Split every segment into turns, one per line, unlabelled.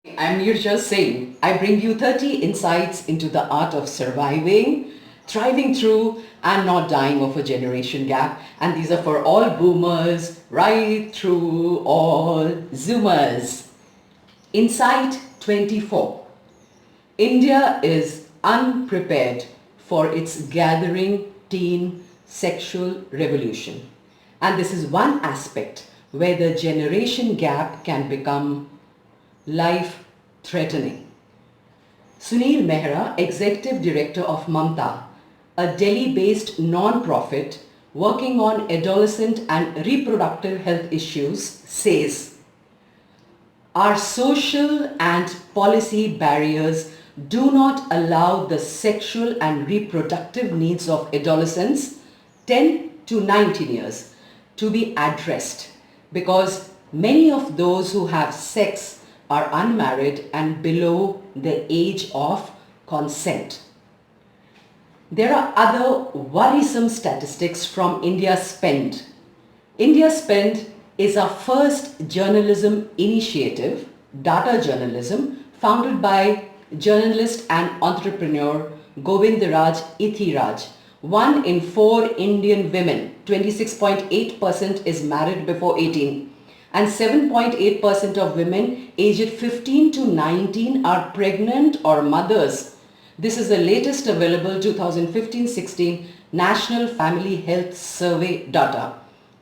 I'm Nirja Singh. I bring you 30 insights into the art of surviving, thriving through, and not dying of a generation gap. And these are for all boomers, right through all Zoomers. Insight 24. India is unprepared for its gathering teen sexual revolution. And this is one aspect where the generation gap can become life-threatening. Sunil Mehra, Executive Director of MAMTA, a Delhi-based non-profit working on adolescent and reproductive health issues, says, our social and policy barriers do not allow the sexual and reproductive needs of adolescents 10 to 19 years to be addressed because many of those who have sex are unmarried and below the age of consent. There are other worrisome statistics from India Spend. India Spend is our first journalism initiative, data journalism, founded by journalist and entrepreneur Govindraj Ethiraj. 1 in 4 Indian women, 26.8%, is married before 18. And 7.8% of women aged 15 to 19 are pregnant or mothers. This is the latest available 2015-16 National Family Health Survey data.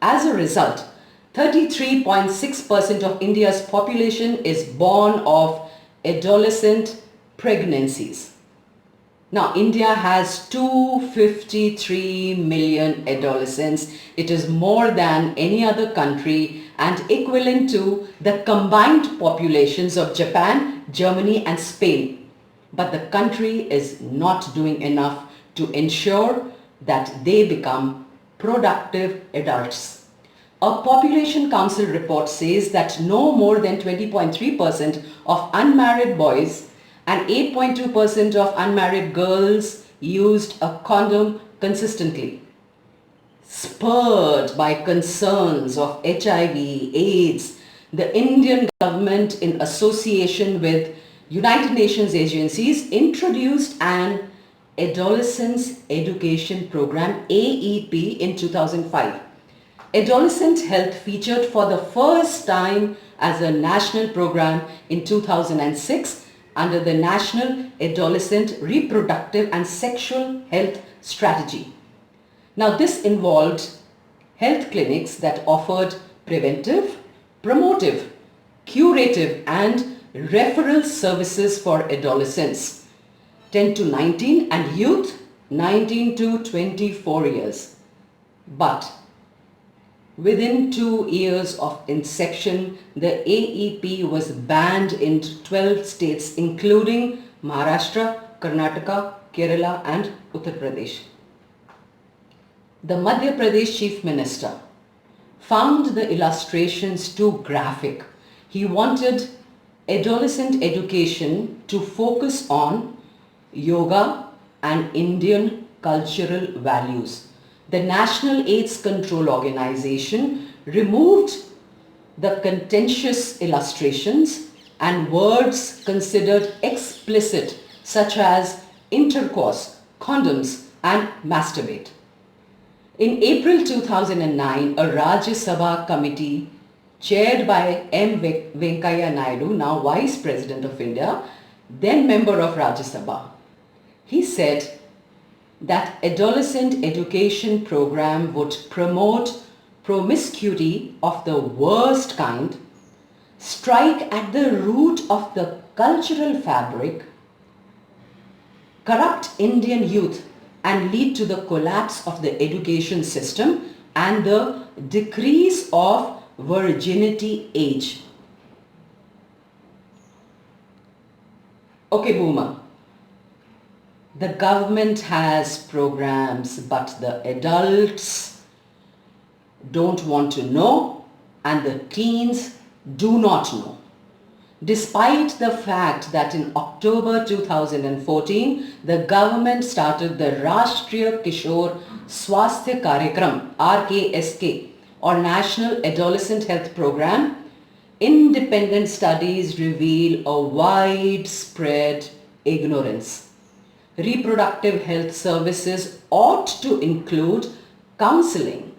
As a result, 33.6% of India's population is born of adolescent pregnancies. Now, India has 253 million adolescents. It is more than any other country and equivalent to the combined populations of Japan, Germany and Spain. But the country is not doing enough to ensure that they become productive adults. A Population Council report says that no more than 20.3% of unmarried boys and 8.2% of unmarried girls used a condom consistently. Spurred by concerns of HIV, AIDS, the Indian government in association with United Nations agencies introduced an Adolescents Education Program AEP in 2005. Adolescent health featured for the first time as a national program in 2006 under the National Adolescent Reproductive and Sexual Health Strategy. Now, this involved health clinics that offered preventive, promotive, curative and referral services for adolescents 10 to 19 and youth 19 to 24 years. But within 2 years of inception, the AEP was banned in 12 states including Maharashtra, Karnataka, Kerala and Uttar Pradesh. The Madhya Pradesh Chief Minister found the illustrations too graphic. He wanted adolescent education to focus on yoga and Indian cultural values. The National AIDS Control Organization removed the contentious illustrations and words considered explicit such as intercourse, condoms and masturbate. In April 2009, a Rajya Sabha committee chaired by M. Venkaiah Naidu, now Vice President of India, then member of Rajya Sabha, he said that adolescent education program would promote promiscuity of the worst kind, strike at the root of the cultural fabric, corrupt Indian youth and lead to the collapse of the education system and the decrease of virginity age. Okay, boomer. The government has programs, but the adults don't want to know and the teens do not know. Despite the fact that in October 2014, the government started the Rashtriya Kishore Swasthya Karyakram, RKSK, or National Adolescent Health Program, independent studies reveal a widespread ignorance. Reproductive health services ought to include counseling.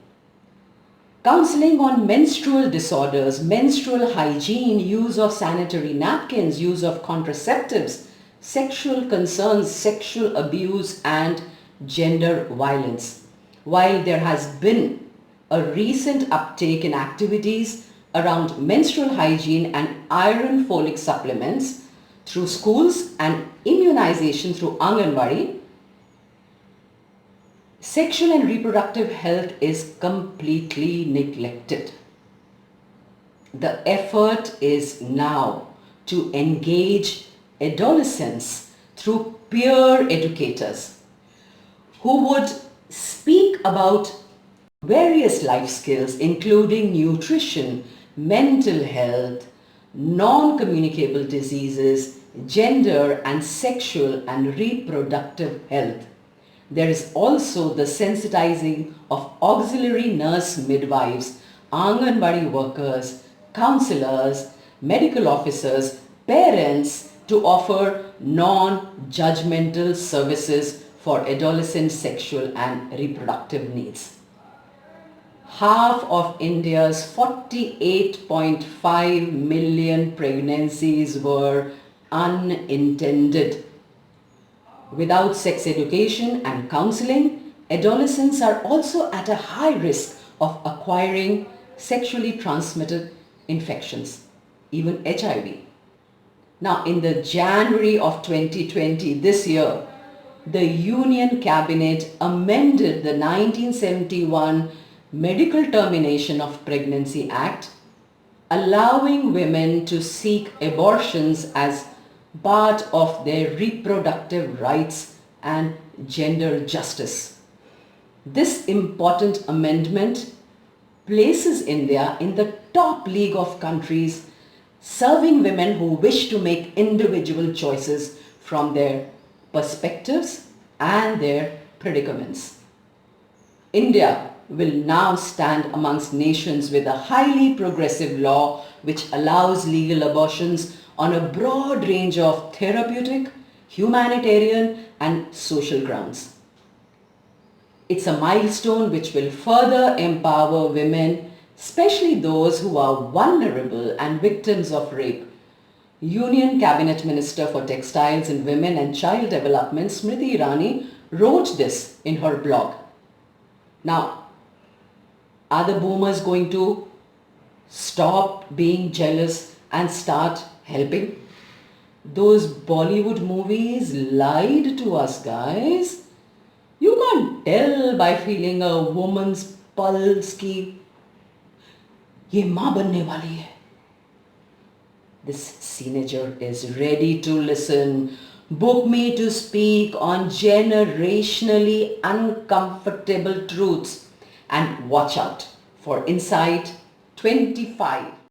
Counseling on menstrual disorders, menstrual hygiene, use of sanitary napkins, use of contraceptives, sexual concerns, sexual abuse and gender violence. While there has been a recent uptake in activities around menstrual hygiene and iron folic supplements through schools and immunization through Anganwadi, sexual and reproductive health is completely neglected. The effort is now to engage adolescents through peer educators who would speak about various life skills including nutrition, mental health, non-communicable diseases, gender and sexual and reproductive health. There is also the sensitizing of auxiliary nurse midwives, Anganwadi workers, counselors, medical officers, parents to offer non-judgmental services for adolescent sexual and reproductive needs. Half of India's 48.5 million pregnancies were unintended. Without sex education and counseling, adolescents are also at a high risk of acquiring sexually transmitted infections, even HIV. Now, in the January of 2020, this year, the Union Cabinet amended the 1971 Medical Termination of Pregnancy Act, allowing women to seek abortions as part of their reproductive rights and gender justice. This important amendment places India in the top league of countries serving women who wish to make individual choices from their perspectives and their predicaments. India will now stand amongst nations with a highly progressive law which allows legal abortions on a broad range of therapeutic, humanitarian and social grounds. It's a milestone which will further empower women, especially those who are vulnerable and victims of rape. Union Cabinet Minister for Textiles and Women and Child Development, Smriti Irani, wrote this in her blog. Now, are the boomers going to stop being jealous and start helping? Those Bollywood movies lied to us, guys. You can't tell by feeling a woman's pulse ki ye maa banne wali hai. This teenager is ready to listen. Book me to speak on generationally uncomfortable truths. And watch out for Insight 25.